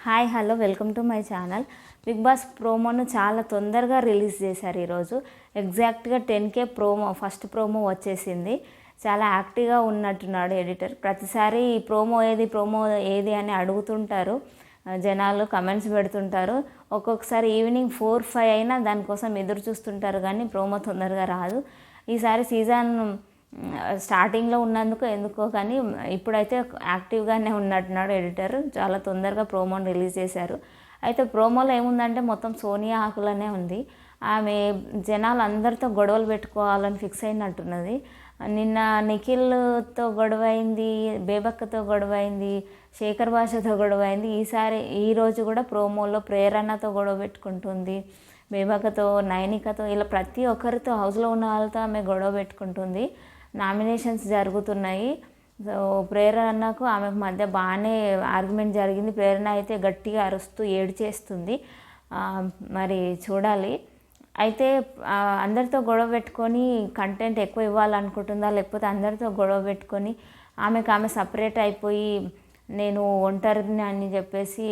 Hi hello welcome to my channel. Bigg Boss ప్రోమోను చాలా తొందరగా రిలీజ్ చేశారు ఈరోజు. ఎగ్జాక్ట్గా 10K ఫస్ట్ ప్రోమో వచ్చేసింది. చాలా యాక్టివ్గా ఉన్నట్టున్నాడు ఎడిటర్. ప్రతిసారి ఈ ప్రోమో ఏది అని అడుగుతుంటారు జనాలు, కమెంట్స్ పెడుతుంటారు. ఒక్కొక్కసారి ఈవినింగ్ 4-5 అయినా దానికోసం ఎదురు చూస్తుంటారు, కానీ ప్రోమో తొందరగా రాదు. ఈసారి సీజన్ స్టార్టింగ్లో ఉన్నందుకు ఎందుకో కానీ ఇప్పుడైతే యాక్టివ్గానే ఉన్నట్టున్నాడు ఎడిటర్. చాలా తొందరగా ప్రోమోని రిలీజ్ చేశారు. అయితే ప్రోమోలో ఏముందంటే మొత్తం సోనియా ఆకులనే ఉంది. ఆమె జనాలు అందరితో గొడవలు పెట్టుకోవాలని ఫిక్స్ అయినట్టున్నది. నిన్న నిఖిల్తో గొడవ అయింది, బేబక్కతో గొడవ అయింది, శేఖర్ భాషతో గొడవ అయింది. ఈరోజు కూడా ప్రోమోలో ప్రేరణతో గొడవ పెట్టుకుంటుంది, బేబక్కతో, నైనికతో, ఇలా ప్రతి ఒక్కరితో, హౌస్లో ఉన్న వాళ్ళతో ఆమె గొడవ పెట్టుకుంటుంది. నామినేషన్స్ జరుగుతున్నాయి. సో ప్రేరణకు ఆమెకు మధ్య బాగానే ఆర్గ్యుమెంట్ జరిగింది. ప్రేరణ అయితే గట్టిగా అరుస్తూ ఏడ్చేస్తుంది. మరి చూడాలి. అయితే అందరితో గొడవ పెట్టుకొని కంటెంట్ ఎక్కువ ఇవ్వాలనుకుంటుందా, లేకపోతే అందరితో గొడవ పెట్టుకొని ఆమె సపరేట్ అయిపోయి నేను ఒంటరిని అని చెప్పేసి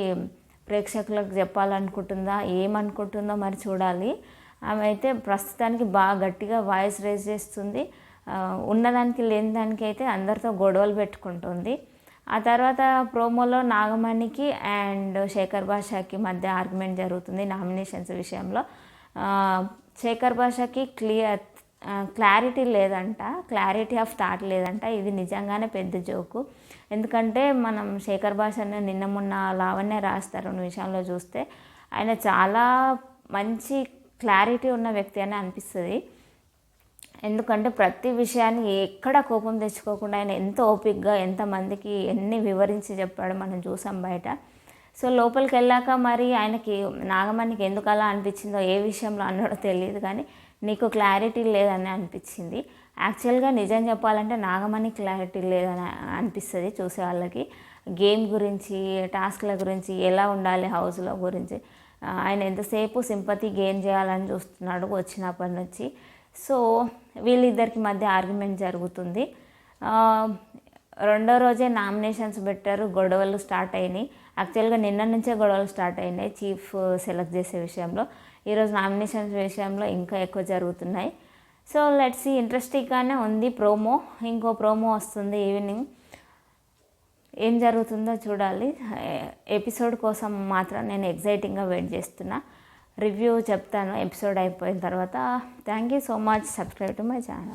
ప్రేక్షకులకు చెప్పాలనుకుంటుందా, ఏమనుకుంటుందో మరి చూడాలి. ఆమె అయితే ప్రస్తుతానికి బాగా గట్టిగా వాయిస్ రేజ్ చేస్తుంది. ఉన్నదానికి లేని దానికి అయితే అందరితో గొడవలు పెట్టుకుంటుంది. ఆ తర్వాత ప్రోమోలో నాగమణికి అండ్ శేఖర్ భాషకి మధ్య ఆర్గ్యుమెంట్ జరుగుతుంది నామినేషన్స్ విషయంలో. శేఖర్ భాషకి క్లారిటీ లేదంట, క్లారిటీ ఆఫ్ థాట్ లేదంట. ఇది నిజంగానే పెద్ద జోకు. ఎందుకంటే మనం శేఖర్ భాషను నిన్న మొన్న లావణ్య రాస్తారు విషయంలో చూస్తే ఆయన చాలా మంచి క్లారిటీ ఉన్న వ్యక్తి అని అనిపిస్తుంది. ఎందుకంటే ప్రతి విషయాన్ని ఎక్కడ కోపం తెచ్చుకోకుండా ఆయన ఎంత ఓపికగా ఎంతమందికి ఎన్ని వివరించి చెప్పాడు మనం చూసాం బయట. సో లోపలికి వెళ్ళాక మరి ఆయనకి నాగమణికి ఎందుకు అలా అనిపించిందో, ఏ విషయంలో అన్నాడో తెలియదు, కానీ నీకు క్లారిటీ లేదని అనిపించింది. యాక్చువల్గా నిజం చెప్పాలంటే నాగమణి క్లారిటీ లేదని అనిపిస్తుంది చూసే వాళ్ళకి. గేమ్ గురించి, టాస్క్ల గురించి, ఎలా ఉండాలి హౌస్లో గురించి ఆయన ఎంతసేపు సింపతి గెయిన్ చేయాలని చూస్తున్నాడు వచ్చినప్పటి నుంచి. సో వీళ్ళిద్దరికి మధ్య ఆర్గ్యుమెంట్ జరుగుతుంది. రెండో రోజే నామినేషన్స్ పెట్టారు, గొడవలు స్టార్ట్ అయినాయి. యాక్చువల్గా నిన్న నుంచే గొడవలు స్టార్ట్ అయినాయి చీఫ్ సెలెక్ట్ చేసే విషయంలో. ఈరోజు నామినేషన్స్ విషయంలో ఇంకా ఎక్కువ జరుగుతున్నాయి. సో లెట్స్ సీ, ఇంట్రెస్టింగ్గానే ఉంది ప్రోమో. ఇంకో ప్రోమో వస్తుంది ఈవినింగ్, ఏం జరుగుతుందో చూడాలి. ఎపిసోడ్ కోసం మాత్రం నేను ఎగ్జైటింగ్గా వెయిట్ చేస్తున్నా. రివ్యూ చెప్తాను ఎపిసోడ్ అయిపోయిన తర్వాత. Thank you so much. Subscribe to my channel.